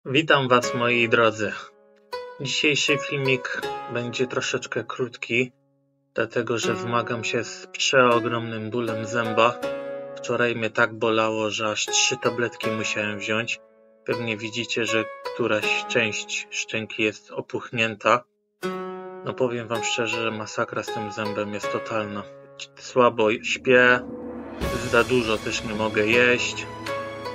Witam Was, moi drodzy. Dzisiejszy filmik będzie troszeczkę krótki, dlatego że zmagam się z przeogromnym bólem zęba. Wczoraj mnie tak bolało, że aż 3 tabletki musiałem wziąć. Pewnie widzicie, że któraś część szczęki jest opuchnięta. No powiem Wam szczerze, że masakra z tym zębem jest totalna. Słabo śpię, za dużo też nie mogę jeść.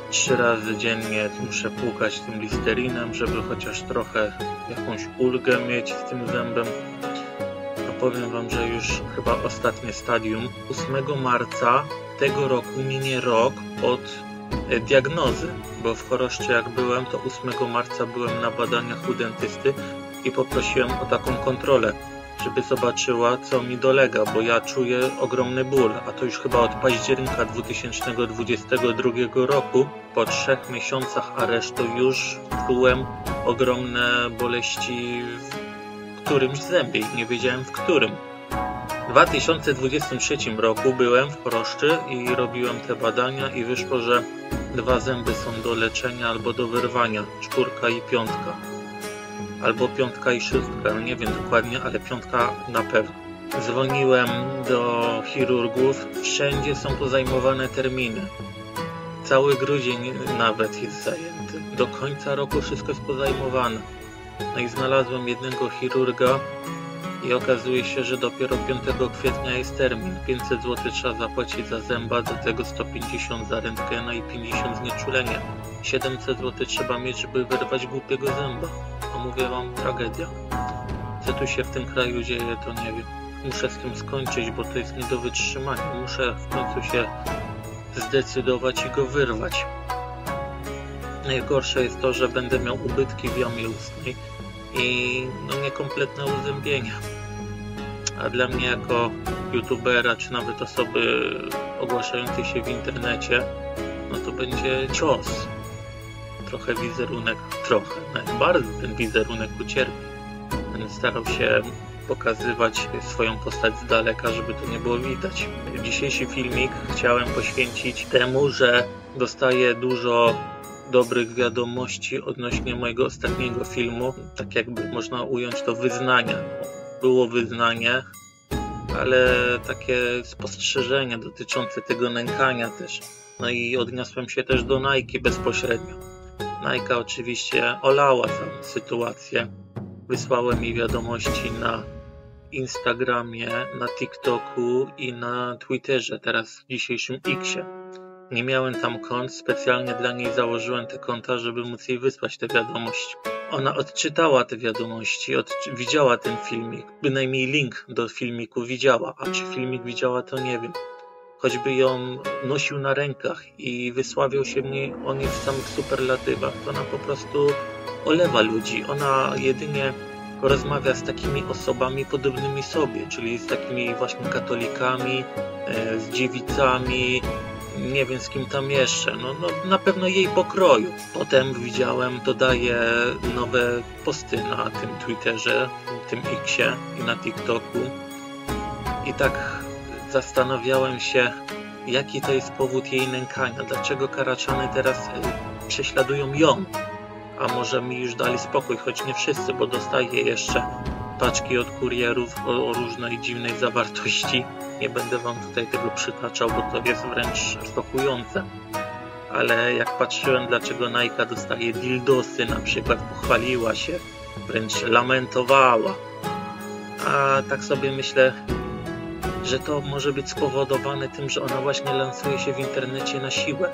3 razy dziennie muszę płukać tym Listerinem, żeby chociaż trochę jakąś ulgę mieć z tym zębem. No powiem Wam, że już chyba ostatnie stadium. 8 marca tego roku minie rok od diagnozy, bo w Choroszczy jak byłem, to 8 marca byłem na badaniach u dentysty i poprosiłem o taką kontrolę, żeby zobaczyła, co mi dolega, bo ja czuję ogromny ból, a to już chyba od października 2022 roku. Po 3 miesiącach aresztu już czułem ogromne boleści w którymś zębie i nie wiedziałem w którym. W 2023 roku byłem w Choroszczy i robiłem te badania i wyszło, że 2 zęby są do leczenia albo do wyrwania, 4 i 5. Albo 5 i 6, no nie wiem dokładnie, ale 5 na pewno. Dzwoniłem do chirurgów, wszędzie są pozajmowane terminy. Cały grudzień nawet jest zajęty. Do końca roku wszystko jest pozajmowane. No i znalazłem jednego chirurga i okazuje się, że dopiero 5 kwietnia jest termin. 500 zł trzeba zapłacić za zęba, do tego 150 za rentgena i 50 znieczulenia. 700 zł trzeba mieć, żeby wyrwać głupiego zęba. A mówię Wam, tragedia. Co tu się w tym kraju dzieje, to nie wiem. Muszę z tym skończyć, bo to jest nie do wytrzymania. Muszę w końcu się zdecydować i go wyrwać. Najgorsze jest to, że będę miał ubytki w jamie ustnej i niekompletne uzębienia. A dla mnie jako youtubera, czy nawet osoby ogłaszającej się w internecie, no to będzie cios. Trochę wizerunek, bardzo ten wizerunek ucierpi. Będę starał się pokazywać swoją postać z daleka, żeby to nie było widać. Dzisiejszy filmik chciałem poświęcić temu, że dostaję dużo dobrych wiadomości odnośnie mojego ostatniego filmu. Tak jakby można ująć to wyznania. Było wyznanie, ale takie spostrzeżenia dotyczące tego nękania też. No i odniosłem się też do Nike bezpośrednio. Nike oczywiście olała tę sytuację. Wysłałem mi wiadomości na Instagramie, na TikToku i na Twitterze, teraz w dzisiejszym Xie. Nie miałem tam kont, specjalnie dla niej założyłem te konta, żeby móc jej wysłać te wiadomości. Ona odczytała te wiadomości, widziała ten filmik, bynajmniej link do filmiku widziała, a czy filmik widziała, to nie wiem. Choćby ją nosił na rękach i wysławiał się o niej w samych superlatywach, to ona po prostu olewa ludzi. Ona jedynie rozmawia z takimi osobami podobnymi sobie, czyli z takimi właśnie katolikami, z dziewicami, nie wiem z kim tam jeszcze, no na pewno jej pokroju. Potem widziałem, dodaje nowe posty na tym Twitterze, tym Xie i na TikToku i tak zastanawiałem się, jaki to jest powód jej nękania, dlaczego Karaczany teraz prześladują ją, a może mi już dali spokój, choć nie wszyscy, bo dostaję jeszcze paczki od kurierów o różnej dziwnej zawartości. Nie będę Wam tutaj tego przytaczał, bo to jest wręcz szokujące. Ale jak patrzyłem, dlaczego Nike dostaje dildosy, na przykład pochwaliła się, wręcz lamentowała. A tak sobie myślę, że to może być spowodowane tym, że ona właśnie lansuje się w internecie na siłę.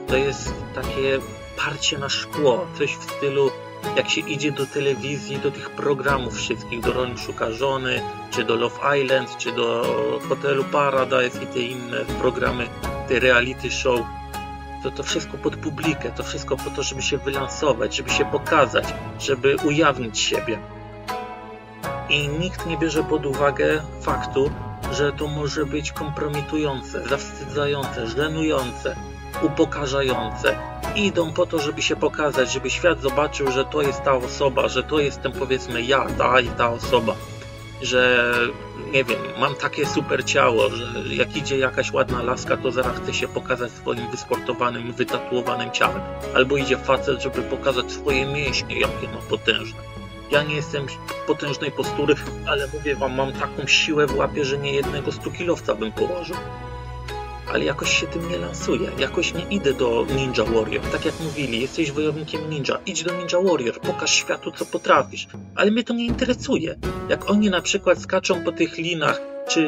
To jest takie parcie na szkło, coś w stylu jak się idzie do telewizji, do tych programów wszystkich, do Roli Szuka Żony, czy do Love Island, czy do Hotelu Paradise i te inne programy, te reality show. To wszystko pod publikę, to wszystko po to, żeby się wylansować, żeby się pokazać, żeby ujawnić siebie. I nikt nie bierze pod uwagę faktu, że to może być kompromitujące, zawstydzające, żenujące, upokarzające. Idą po to, żeby się pokazać, żeby świat zobaczył, że to jest ta osoba, że to jestem powiedzmy ja, ta i ta osoba. że nie wiem, mam takie super ciało, że jak idzie jakaś ładna laska, to zaraz chce się pokazać swoim wysportowanym, wytatuowanym ciałem. Albo idzie facet, żeby pokazać swoje mięśnie, jakie ma potężne. Ja nie jestem potężnej postury, ale mówię wam, mam taką siłę w łapie, że nie jednego 100-kilowca bym położył. Ale jakoś się tym nie lansuję, jakoś nie idę do Ninja Warrior. Tak jak mówili, jesteś wojownikiem ninja, idź do Ninja Warrior, pokaż światu, co potrafisz. Ale mnie to nie interesuje. Jak oni na przykład skaczą po tych linach,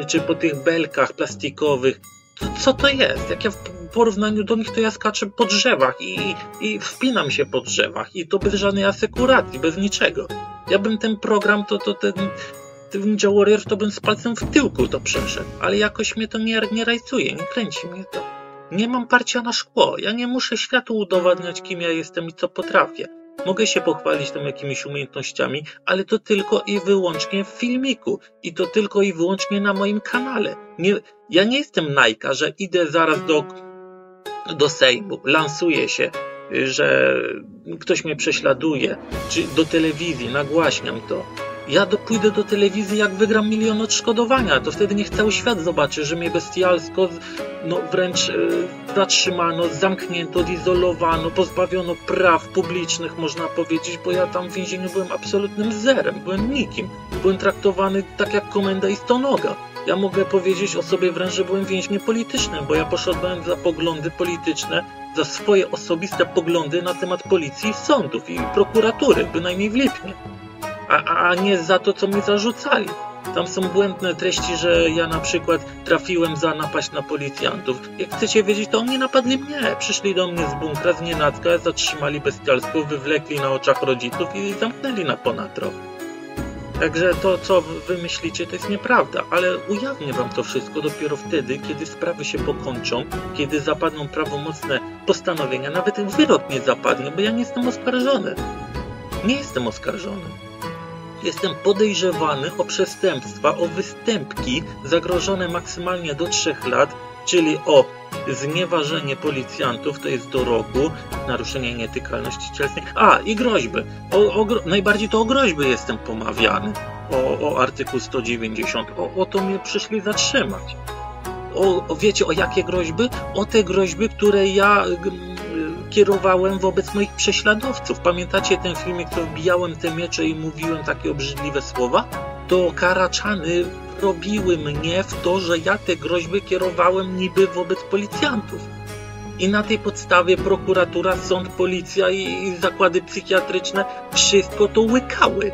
czy po tych belkach plastikowych, to co to jest? Jak ja w porównaniu do nich, to ja skaczę po drzewach i wpinam się po drzewach i to bez żadnej asekuracji, bez niczego. Ja bym ten program, ten Ninja Warrior, to bym z palcem w tyłku to przeszedł, ale jakoś mnie to nie rajcuje, nie kręci mnie to. Nie mam parcia na szkło, ja nie muszę światu udowadniać, kim ja jestem i co potrafię. Mogę się pochwalić tam jakimiś umiejętnościami, ale to tylko i wyłącznie w filmiku i to tylko i wyłącznie na moim kanale. Ja nie jestem Nike, że idę zaraz do Sejmu, lansuję się, że ktoś mnie prześladuje, czy do telewizji, nagłaśniam to. Ja pójdę do telewizji, jak wygram 1 000 000 odszkodowania, to wtedy niech cały świat zobaczy, że mnie bestialsko, wręcz zatrzymano, zamknięto, odizolowano, pozbawiono praw publicznych, można powiedzieć, bo ja tam w więzieniu byłem absolutnym zerem, byłem nikim. Byłem traktowany tak jak komenda i stonoga. Ja mogę powiedzieć o sobie wręcz, że byłem więźniem politycznym, bo ja poszedłem za poglądy polityczne, za swoje osobiste poglądy na temat policji, sądów i prokuratury, bynajmniej w Lipnie. A nie za to, co mi zarzucali. Tam są błędne treści, że ja na przykład trafiłem za napaść na policjantów. Jak chcecie wiedzieć, to oni napadli mnie. Przyszli do mnie z bunkra, z nienacka, zatrzymali bestialsko, wywlekli na oczach rodziców i zamknęli na ponad rok. Także to, co wy myślicie, to jest nieprawda, ale ujawnię wam to wszystko dopiero wtedy, kiedy sprawy się pokończą, kiedy zapadną prawomocne postanowienia. Nawet wyrok nie zapadnie, bo ja nie jestem oskarżony. Nie jestem oskarżony. Jestem podejrzewany o przestępstwa, o występki zagrożone maksymalnie do 3 lat, czyli o znieważenie policjantów, to jest do roku, naruszenie nietykalności cielesnej, i groźby. Najbardziej to o groźby jestem pomawiany, o artykuł 190, o to mnie przyszli zatrzymać. Wiecie o jakie groźby? O te groźby, które ja kierowałem wobec moich prześladowców. Pamiętacie ten filmik, co wbijałem te miecze i mówiłem takie obrzydliwe słowa? To karaczany robiły mnie w to, że ja te groźby kierowałem niby wobec policjantów. I na tej podstawie prokuratura, sąd, policja i zakłady psychiatryczne wszystko to łykały.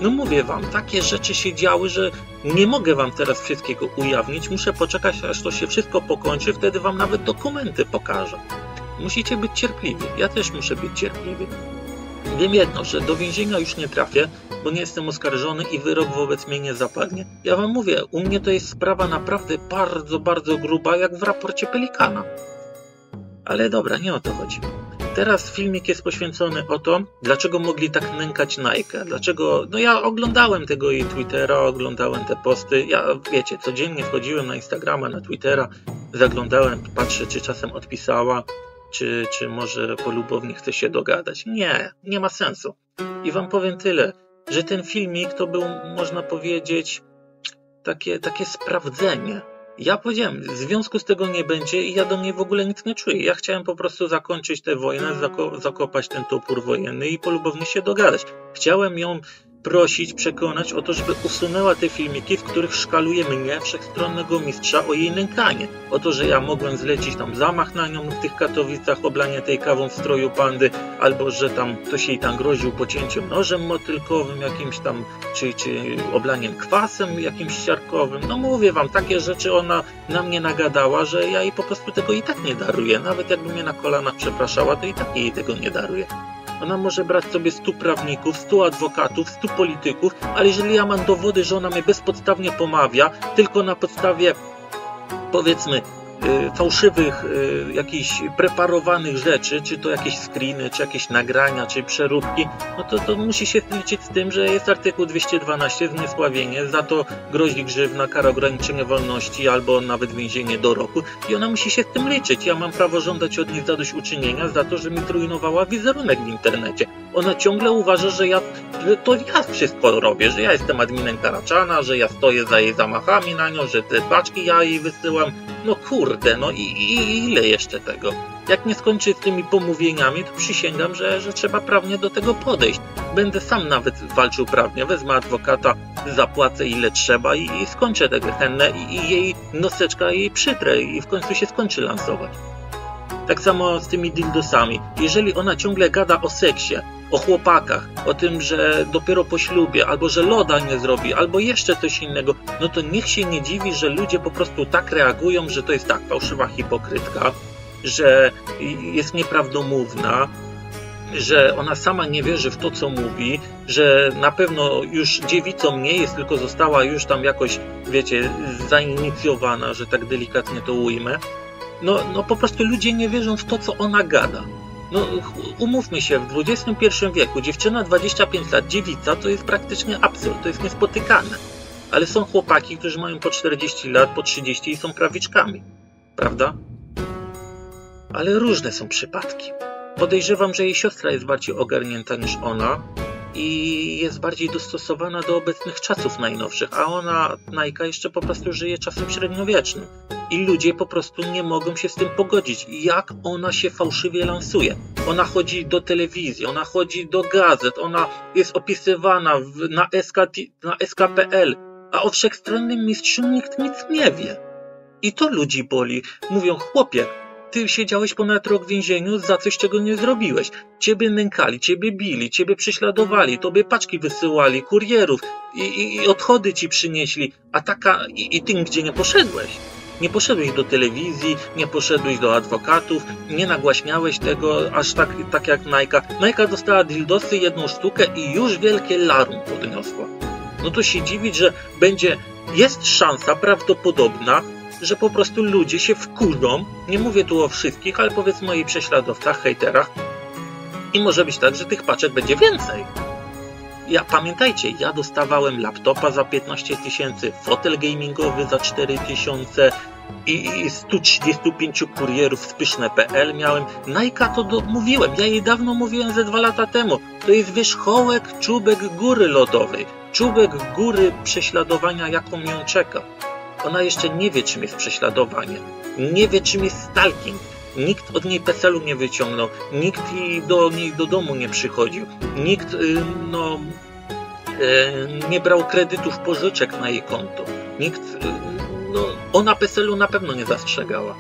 No mówię wam, takie rzeczy się działy, że nie mogę wam teraz wszystkiego ujawnić. Muszę poczekać, aż to się wszystko pokończy, wtedy wam nawet dokumenty pokażę. Musicie być cierpliwi. Ja też muszę być cierpliwy. Wiem jedno, że do więzienia już nie trafię, bo nie jestem oskarżony i wyrok wobec mnie nie zapadnie. Ja wam mówię, u mnie to jest sprawa naprawdę bardzo, bardzo gruba, jak w raporcie Pelikana. Ale dobra, nie o to chodzi. Teraz filmik jest poświęcony o to, dlaczego mogli tak nękać Nike. Dlaczego, ja oglądałem tego jej Twittera, oglądałem te posty. Ja, wiecie, codziennie wchodziłem na Instagrama, na Twittera, zaglądałem, patrzę, czy czasem odpisała, czy może polubownie chce się dogadać. Nie ma sensu. I wam powiem tyle, że ten filmik to był, można powiedzieć, takie sprawdzenie. Ja powiedziałem, w związku z tego nie będzie i ja do niej w ogóle nic nie czuję. Ja chciałem po prostu zakończyć tę wojnę, zakopać ten topór wojenny i polubownie się dogadać. Chciałem ją prosić, przekonać o to, żeby usunęła te filmiki, w których szkaluje mnie, wszechstronnego mistrza, o jej nękanie. O to, że ja mogłem zlecić tam zamach na nią w tych Katowicach, oblanie tej kawą w stroju pandy, albo że tam ktoś jej tam groził pocięciem nożem motylkowym jakimś tam, czy oblaniem kwasem jakimś siarkowym. No mówię wam, takie rzeczy ona na mnie nagadała, że ja jej po prostu tego i tak nie daruję. Nawet jakby mnie na kolanach przepraszała, to i tak jej tego nie daruję. Ona może brać sobie 100 prawników, 100 adwokatów, 100 polityków, ale jeżeli ja mam dowody, że ona mnie bezpodstawnie pomawia, tylko na podstawie, powiedzmy, fałszywych, jakichś preparowanych rzeczy, czy to jakieś screeny, czy jakieś nagrania, czy przeróbki, no to musi się liczyć z tym, że jest artykuł 212, zniesławienie, za to grozi grzywna, kara ograniczenia wolności albo nawet więzienie do roku i ona musi się z tym liczyć. Ja mam prawo żądać od niej zadośćuczynienia za to, że mi zrujnowała wizerunek w internecie. Ona ciągle uważa, że to ja wszystko robię, że ja jestem adminem Karaczana, że ja stoję za jej zamachami na nią, że te paczki ja jej wysyłam. No kurde, no i ile jeszcze tego? Jak nie skończy z tymi pomówieniami, to przysięgam, że trzeba prawnie do tego podejść. Będę sam nawet walczył prawnie, wezmę adwokata, zapłacę ile trzeba i skończę tę gehennę i jej noseczka jej przytrę i w końcu się skończy lansować. Tak samo z tymi dildosami. Jeżeli ona ciągle gada o seksie, o chłopakach, o tym, że dopiero po ślubie, albo że loda nie zrobi, albo jeszcze coś innego, no to niech się nie dziwi, że ludzie po prostu tak reagują, że to jest tak fałszywa hipokrytka, że jest nieprawdomówna, że ona sama nie wierzy w to, co mówi, że na pewno już dziewicą nie jest, tylko została już tam jakoś, wiecie, zainicjowana, że tak delikatnie to ujmę. No po prostu ludzie nie wierzą w to, co ona gada. No umówmy się, w XXI wieku dziewczyna 25 lat, dziewica, to jest praktycznie absurd, to jest niespotykane. Ale są chłopaki, którzy mają po 40 lat, po 30 i są prawiczkami. Prawda? Ale różne są przypadki. Podejrzewam, że jej siostra jest bardziej ogarnięta niż ona i jest bardziej dostosowana do obecnych czasów najnowszych, a ona, Najka, jeszcze po prostu żyje czasem średniowiecznym. I ludzie po prostu nie mogą się z tym pogodzić. Jak ona się fałszywie lansuje? Ona chodzi do telewizji, ona chodzi do gazet, ona jest opisywana na SK.pl, a o wszechstronnym mistrzu nikt nic nie wie. I to ludzi boli. Mówią, chłopie, ty siedziałeś ponad rok w więzieniu za coś, czego nie zrobiłeś. Ciebie nękali, ciebie bili, ciebie prześladowali, tobie paczki wysyłali, kurierów i odchody ci przynieśli, a i ty nigdzie nie poszedłeś. Nie poszedłeś do telewizji, nie poszedłeś do adwokatów, nie nagłaśniałeś tego aż tak jak Najka. Najka dostała dildosy, 1 sztukę i już wielkie larum podniosła. No to się dziwić, że jest szansa prawdopodobna, że po prostu ludzie się wkurzą, nie mówię tu o wszystkich, ale powiedzmy o jej prześladowcach, hejterach i może być tak, że tych paczek będzie więcej. Pamiętajcie, ja dostawałem laptopa za 15 000, fotel gamingowy za 4 000 i 135 kurierów z pyszne.pl miałem. Najka to mówiłem, ja jej dawno mówiłem ze 2 lata temu. To jest wierzchołek, czubek góry lodowej, czubek góry prześladowania, jaką ją czeka. Ona jeszcze nie wie, czym jest prześladowanie, nie wie, czym jest stalking. Nikt od niej PESEL-u nie wyciągnął, nikt do niej do domu nie przychodził, nikt nie brał kredytów, pożyczek na jej konto. Ona PESEL-u na pewno nie zastrzegała.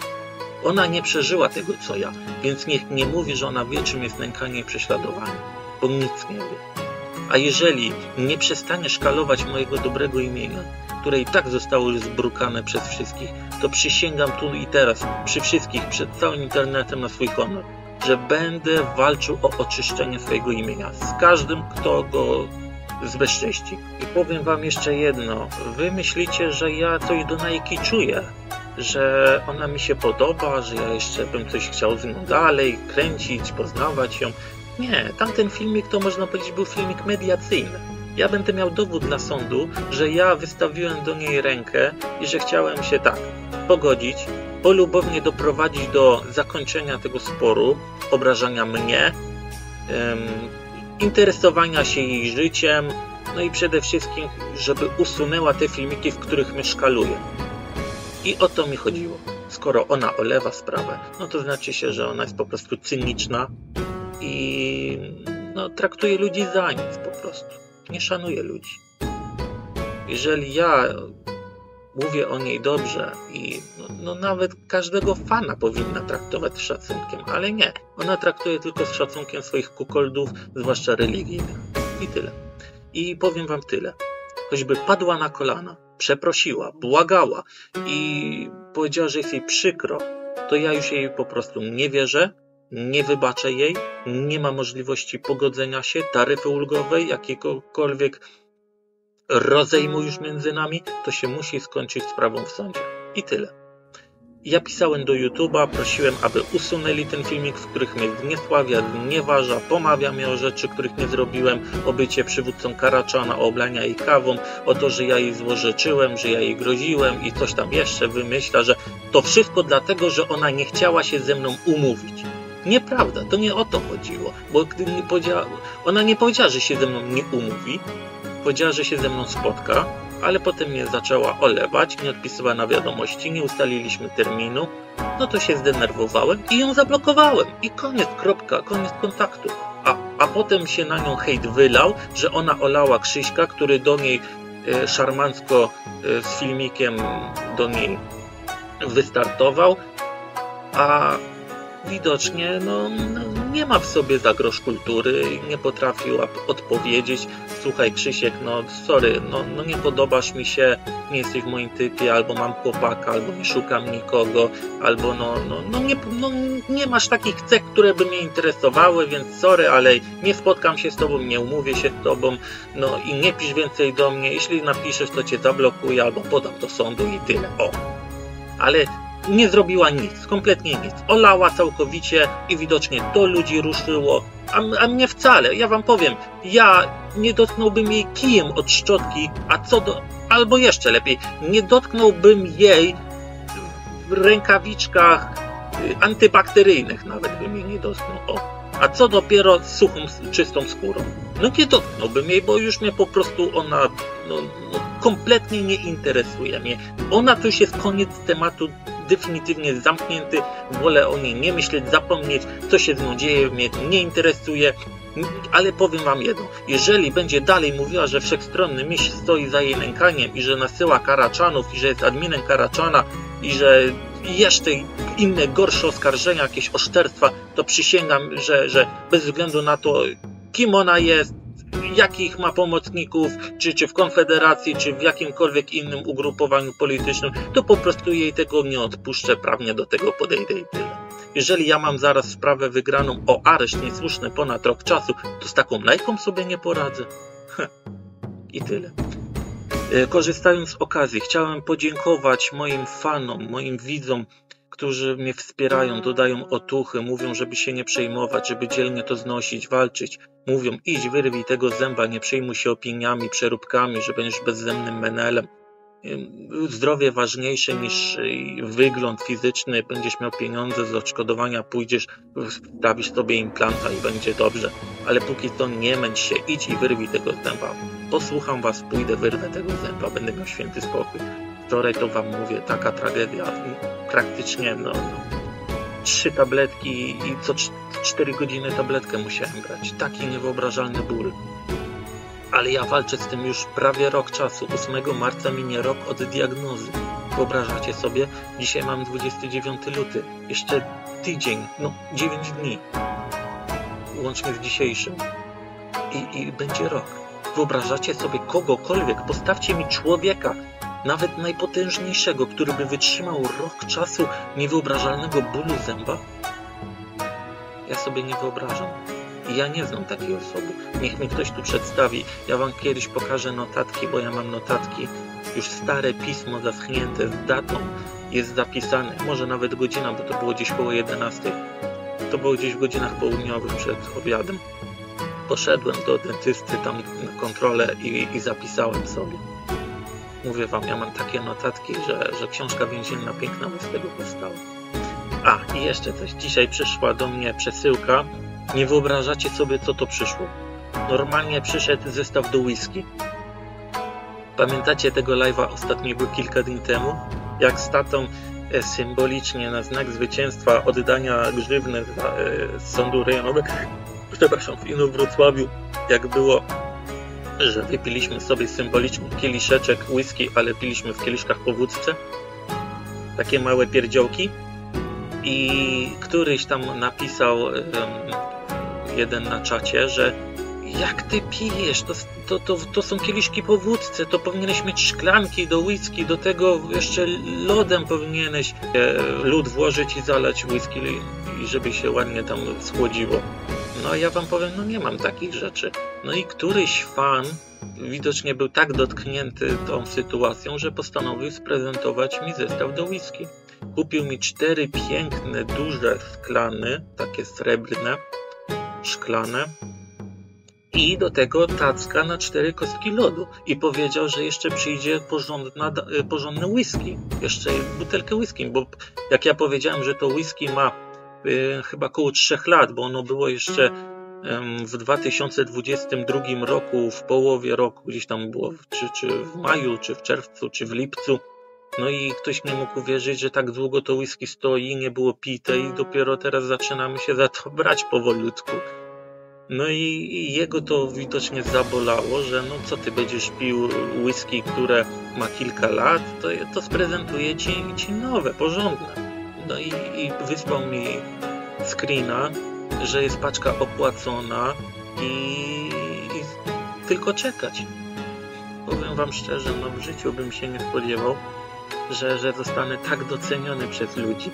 Ona nie przeżyła tego, co ja, więc niech nie mówi, że ona wie, czym jest nękanie i prześladowanie, bo nic nie wie. A jeżeli nie przestanie szkalować mojego dobrego imienia, które i tak zostało już zbrukane przez wszystkich, to przysięgam tu i teraz, przy wszystkich, przed całym internetem na swój honor, że będę walczył o oczyszczenie swojego imienia z każdym, kto go zbezcześci. I powiem wam jeszcze jedno. Wy myślicie, że ja coś do Najki czuję, że ona mi się podoba, że ja jeszcze bym coś chciał z nią dalej kręcić, poznawać ją. Nie, tamten filmik to można powiedzieć był filmik mediacyjny. Ja będę miał dowód na sądu, że ja wystawiłem do niej rękę i że chciałem się pogodzić, polubownie doprowadzić do zakończenia tego sporu, obrażania mnie, interesowania się jej życiem, no i przede wszystkim, żeby usunęła te filmiki, w których mnie szkaluje. I o to mi chodziło. Skoro ona olewa sprawę, no to znaczy się, że ona jest po prostu cyniczna i traktuje ludzi za nic po prostu. Nie szanuje ludzi. Jeżeli ja mówię o niej dobrze i nawet każdego fana powinna traktować z szacunkiem, ale nie. Ona traktuje tylko z szacunkiem swoich kukoldów, zwłaszcza religijnych. I tyle. I powiem wam tyle. Choćby padła na kolana, przeprosiła, błagała i powiedziała, że jest jej przykro, to ja już jej po prostu nie wierzę, nie wybaczę jej, nie ma możliwości pogodzenia się, taryfy ulgowej, jakiegokolwiek rozejmu już między nami, to się musi skończyć sprawą w sądzie. I tyle. Ja pisałem do YouTube'a, prosiłem, aby usunęli ten filmik, w których mnie zniesławia, znieważa, pomawia mnie o rzeczy, których nie zrobiłem, o bycie przywódcą Karaczana, o oblania jej kawą, o to, że ja jej złorzeczyłem, że ja jej groziłem i coś tam jeszcze wymyśla, że to wszystko dlatego, że ona nie chciała się ze mną umówić. Nieprawda, to nie o to chodziło, bo gdy nie ona nie powiedziała, że się ze mną nie umówi, powiedziała, że się ze mną spotka, ale potem mnie zaczęła olewać, nie odpisywała na wiadomości, nie ustaliliśmy terminu, no to się zdenerwowałem i ją zablokowałem i koniec, kropka, koniec kontaktu. A potem się na nią hejt wylał, że ona olała Krzyśka, który do niej szarmancko z filmikiem do niej wystartował, a widocznie nie ma w sobie za grosz kultury, nie potrafił odpowiedzieć. Słuchaj Krzysiek, sorry, nie podobasz mi się, nie jesteś w moim typie, albo mam chłopaka, albo nie szukam nikogo, albo nie masz takich cech, które by mnie interesowały, więc sorry, ale nie spotkam się z tobą, nie umówię się z tobą, i nie pisz więcej do mnie, jeśli napiszesz, to cię zablokuję, albo podam do sądu i tyle, Ale nie zrobiła nic, kompletnie nic. Olała całkowicie i widocznie to ludzi ruszyło, a mnie wcale. Ja wam powiem, ja nie dotknąłbym jej kijem od szczotki, albo jeszcze lepiej, nie dotknąłbym jej w rękawiczkach antybakteryjnych, nawet bym jej nie dotknął. A co dopiero z suchą, czystą skórą. Nie dotknąłbym jej, bo już mnie po prostu ona kompletnie nie interesuje mnie. Ona to już jest koniec tematu, definitywnie zamknięty, wolę o niej nie myśleć, zapomnieć, co się z nią dzieje, mnie nie interesuje, ale powiem wam jedno, jeżeli będzie dalej mówiła, że wszechstronny mistrz stoi za jej nękaniem i że nasyła Karaczanów i że jest adminem Karaczana i że jeszcze inne gorsze oskarżenia, jakieś oszczerstwa, to przysięgam, że bez względu na to, kim ona jest, jakich ma pomocników, czy w Konfederacji, czy w jakimkolwiek innym ugrupowaniu politycznym, to po prostu jej tego nie odpuszczę, prawnie do tego podejdę i tyle. Jeżeli ja mam zaraz sprawę wygraną o areszt niesłuszny ponad rok czasu, to z taką lajką sobie nie poradzę. I tyle. Korzystając z okazji, chciałem podziękować moim fanom, moim widzom, którzy mnie wspierają, dodają otuchy, mówią, żeby się nie przejmować, żeby dzielnie to znosić, walczyć. Mówią, idź, wyrwij tego zęba, nie przejmuj się opiniami, przeróbkami, że będziesz bezzębnym menelem. Zdrowie ważniejsze niż wygląd fizyczny, będziesz miał pieniądze z odszkodowania, pójdziesz, wstawisz sobie implanta i będzie dobrze. Ale póki co nie męcz się, idź i wyrwij tego zęba. Posłucham was, pójdę, wyrwę tego zęba, będę miał święty spokój. Wczoraj to wam mówię, taka tragedia, praktycznie 3 tabletki i co 4 godziny tabletkę musiałem brać. Taki niewyobrażalny ból. Ale ja walczę z tym już prawie rok czasu. 8 marca minie rok od diagnozy. Wyobrażacie sobie? Dzisiaj mam 29 luty. Jeszcze tydzień, 9 dni. Łącznie z dzisiejszym. I będzie rok. Wyobrażacie sobie kogokolwiek? Postawcie mi człowieka, nawet najpotężniejszego, który by wytrzymał rok czasu niewyobrażalnego bólu zęba? Ja sobie nie wyobrażam. I ja nie znam takiej osoby. Niech mi ktoś tu przedstawi. Ja wam kiedyś pokażę notatki, bo ja mam notatki. Już stare pismo zaschnięte z datą jest zapisane. Może nawet godzina, bo to było gdzieś koło 11. To było gdzieś w godzinach południowych przed obiadem. Poszedłem do dentysty tam na kontrolę i zapisałem sobie. Mówię wam, ja mam takie notatki, że książka więzienna piękna z tego powstała. I jeszcze coś. Dzisiaj przyszła do mnie przesyłka. Nie wyobrażacie sobie, co to przyszło. Normalnie przyszedł zestaw do whisky. Pamiętacie tego live'a ostatniego kilka dni temu? Jak z tatą symbolicznie na znak zwycięstwa oddania grzywny z sądu rejonowego, w Inowrocławiu, jak było, że wypiliśmy sobie symbolicznie kieliszeczek whisky, ale piliśmy w kieliszkach po wódce. Takie małe pierdziołki. I któryś tam napisał jeden na czacie, że jak ty pijesz, to są kieliszki po wódce, to powinieneś mieć szklanki do whisky, do tego jeszcze lodem powinieneś lód włożyć i zalać whisky i żeby się ładnie tam schłodziło. No ja wam powiem, nie mam takich rzeczy. No i któryś fan widocznie był tak dotknięty tą sytuacją, że postanowił sprezentować mi zestaw do whisky. kupił mi 4 piękne, duże szklane, takie srebrne, szklane i do tego tacka na 4 kostki lodu i powiedział, że jeszcze przyjdzie porządne whisky, jeszcze butelkę whisky, bo jak ja powiedziałem, że to whisky ma chyba około 3 lat, bo ono było jeszcze w 2022 roku, w połowie roku, gdzieś tam było, czy w maju, czy w czerwcu, czy w lipcu. No i ktoś nie mógł uwierzyć, że tak długo to whisky stoi, nie było pite i dopiero teraz zaczynamy się za to brać powolutku. No i jego to widocznie zabolało, że no co ty będziesz pił whisky, które ma kilka lat, to sprezentuje ci nowe, porządne. No i wysłał mi screena, że jest paczka opłacona i tylko czekać. Powiem wam szczerze, no w życiu bym się nie spodziewał, że zostanę tak doceniony przez ludzi.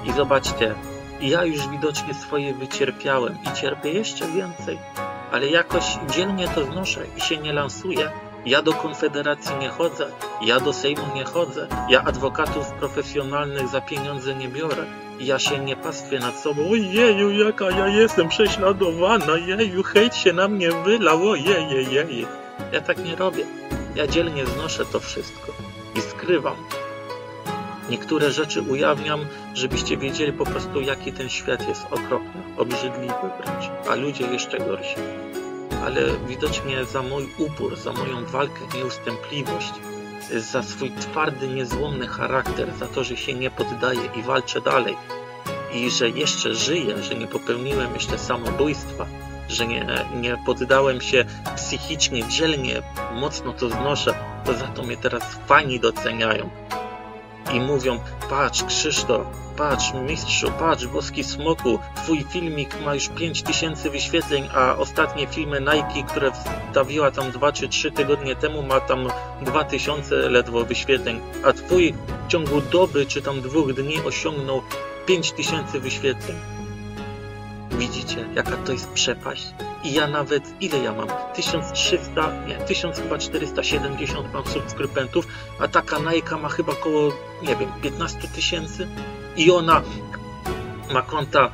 I zobaczcie, ja już widocznie swoje wycierpiałem i cierpię jeszcze więcej, ale jakoś dzielnie to znoszę i się nie lansuję. Ja do Konfederacji nie chodzę, ja do Sejmu nie chodzę, ja adwokatów profesjonalnych za pieniądze nie biorę. Ja się nie pastwię nad sobą, ojeju, jaka ja jestem prześladowana, jeju, hejt się na mnie wylał, ojej. Ja tak nie robię. Ja dzielnie znoszę to wszystko i skrywam. Niektóre rzeczy ujawniam, żebyście wiedzieli po prostu, jaki ten świat jest okropny, obrzydliwy wręcz, a ludzie jeszcze gorsi. Ale widocznie za mój upór, za moją walkę, nieustępliwość, za swój twardy, niezłomny charakter, za to, że się nie poddaję i walczę dalej i że jeszcze żyję, że nie popełniłem jeszcze samobójstwa, że nie poddałem się psychicznie, dzielnie, mocno to znoszę, to za to mnie teraz fani doceniają. I mówią, patrz Krzysztof, patrz mistrzu, patrz boski smoku, twój filmik ma już 5000 wyświetleń, a ostatnie filmy Nike, które wstawiła tam 2 czy 3 tygodnie temu, ma tam 2000 ledwo wyświetleń, a twój w ciągu doby czy tam 2 dni osiągnął 5000 wyświetleń. Widzicie, jaka to jest przepaść? I ja nawet, ile ja mam? 1470 mam subskrybentów, a taka Nike ma chyba około, nie wiem, 15 000 i ona ma konta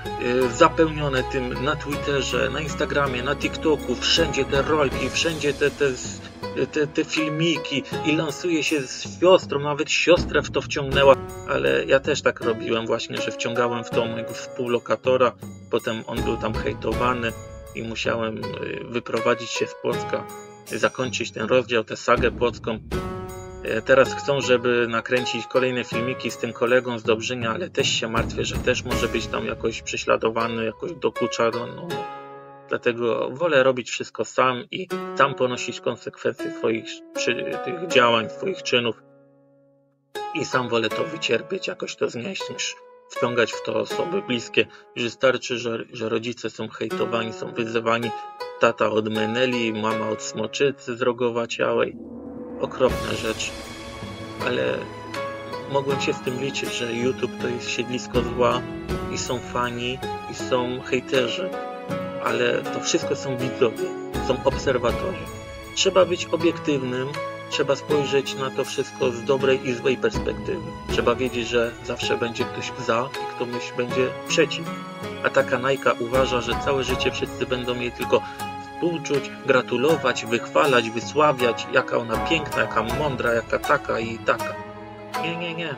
zapełnione tym na Twitterze, na Instagramie, na TikToku, wszędzie te rolki, wszędzie te filmiki i lansuje się z siostrą, nawet siostrę w to wciągnęła, ale ja też tak robiłem właśnie, że wciągałem w to mojego współlokatora, potem on był tam hejtowany i musiałem wyprowadzić się z Płocka, zakończyć ten rozdział, tę sagę płocką. Teraz chcą, żeby nakręcić kolejne filmiki z tym kolegą z Dobrzynia, ale też się martwię, że też może być tam jakoś prześladowany, jakoś dokucza. No. Dlatego wolę robić wszystko sam i sam ponosić konsekwencje swoich tych działań, swoich czynów. I sam wolę to wycierpieć, jakoś to znieść, niż wciągać w to osoby bliskie. Już starczy, że rodzice są hejtowani, są wyzywani. Tata od meneli, mama od smoczycy zrogowaciałej. Okropne rzeczy. Ale mogłem się z tym liczyć, że YouTube to jest siedlisko zła i są fani, i są hejterzy. Ale to wszystko są widzowie, są obserwatorzy. Trzeba być obiektywnym, trzeba spojrzeć na to wszystko z dobrej i złej perspektywy. Trzeba wiedzieć, że zawsze będzie ktoś za i ktoś będzie przeciw. A taka Nike uważa, że całe życie wszyscy będą jej tylko współczuć, gratulować, wychwalać, wysławiać, jaka ona piękna, jaka mądra, jaka taka i taka. Nie.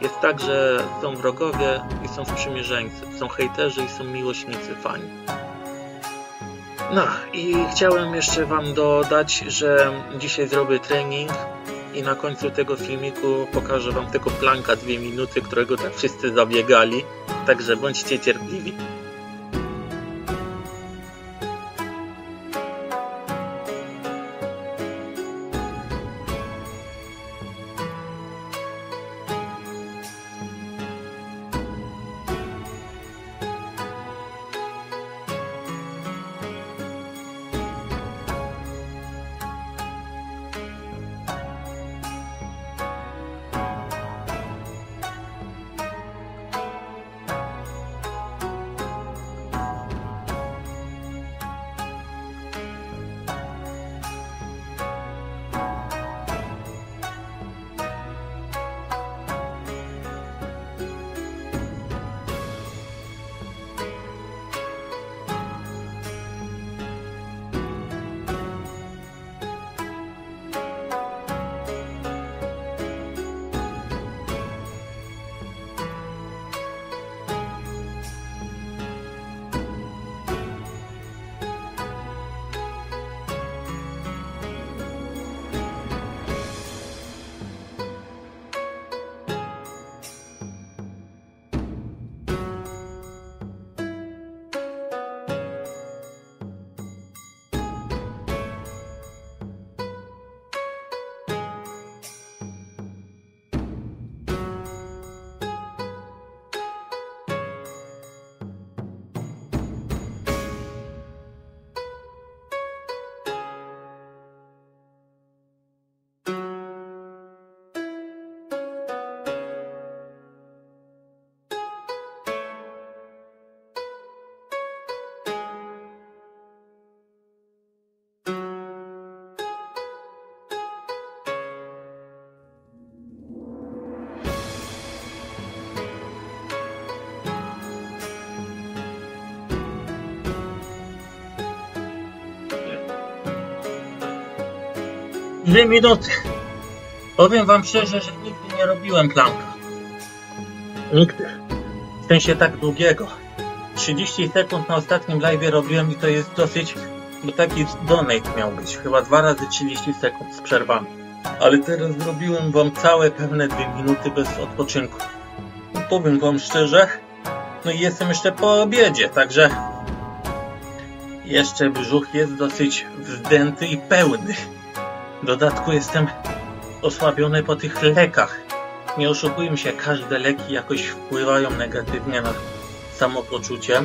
Jest tak, że są wrogowie i są sprzymierzeńcy, są hejterzy i są miłośnicy, fani. No i chciałem jeszcze wam dodać, że dzisiaj zrobię trening i na końcu tego filmiku pokażę wam tego planka 2 minuty, którego tak wszyscy zabiegali, także bądźcie cierpliwi. 2 minuty. Powiem wam szczerze, że nigdy nie robiłem planka. Nigdy. W sensie tak długiego. 30 sekund na ostatnim live'ie robiłem i to jest dosyć, bo taki donate miał być. Chyba 2 razy 30 sekund z przerwami. Ale teraz zrobiłem wam całe pełne 2 minuty bez odpoczynku. No, powiem wam szczerze, no i jestem jeszcze po obiedzie, także jeszcze brzuch jest dosyć wzdęty i pełny. W dodatku jestem osłabiony po tych lekach. Nie oszukujmy się, każde leki jakoś wpływają negatywnie na samopoczucie,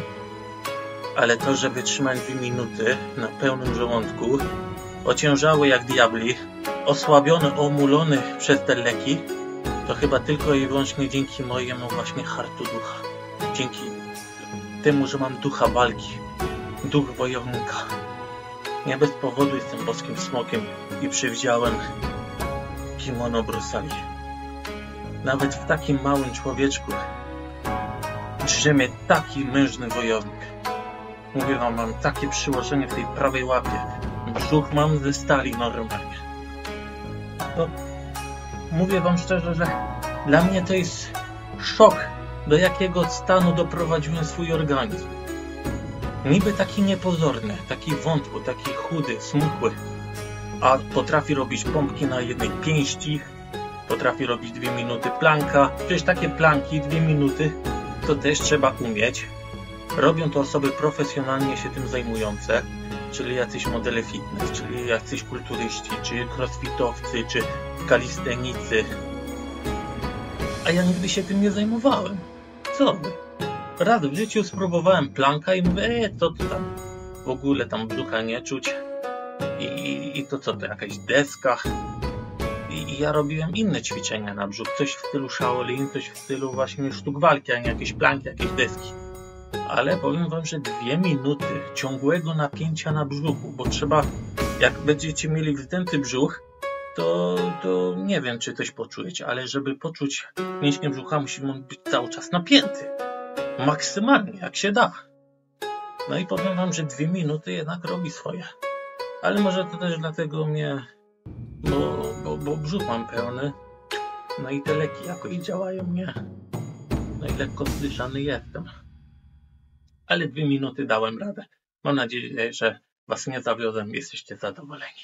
ale to, że wytrzymać 2 minuty na pełnym żołądku, ociężały jak diabli, osłabiony, omulony przez te leki, to chyba tylko i wyłącznie dzięki mojemu właśnie hartu ducha. Dzięki temu, że mam ducha walki, duch wojownika. Nie bez powodu jestem boskim smokiem i przywdziałem kimono Brusali. Nawet w takim małym człowieczku drzemie taki mężny wojownik. Mówię wam, mam takie przyłożenie w tej prawej łapie. Brzuch mam ze stali normalnie. No, mówię wam szczerze, że dla mnie to jest szok, do jakiego stanu doprowadziłem swój organizm. Niby taki niepozorny, taki wątły, taki chudy, smukły, a potrafi robić pompki na jednej pięści, potrafi robić 2 minuty planka. Przecież takie planki 2 minuty to też trzeba umieć. Robią to osoby profesjonalnie się tym zajmujące, czyli jacyś modele fitness, czyli jacyś kulturyści, czy crossfitowcy, czy kalistenicy. A ja nigdy się tym nie zajmowałem. Co wy? Raz w życiu spróbowałem planka i mówię, co to tam? W ogóle tam brzucha nie czuć. I to co to, jakaś deska? I ja robiłem inne ćwiczenia na brzuch. Coś w stylu Shaolin, coś w stylu właśnie sztuk walki, a nie jakieś planki, jakieś deski. Ale powiem wam, że 2 minuty ciągłego napięcia na brzuchu, bo trzeba, jak będziecie mieli wzdęty brzuch, to nie wiem, czy coś poczujecie, ale żeby poczuć mięśnie brzucha, musi on być cały czas napięty. Maksymalnie, jak się da. No i powiem wam, że 2 minuty jednak robi swoje. Ale może to też dlatego bo brzuch mam pełny. No i te leki jakoś działają mnie. No i lekko zdyszany jestem. Ale 2 minuty dałem radę. Mam nadzieję, że was nie zawiodłem i jesteście zadowoleni.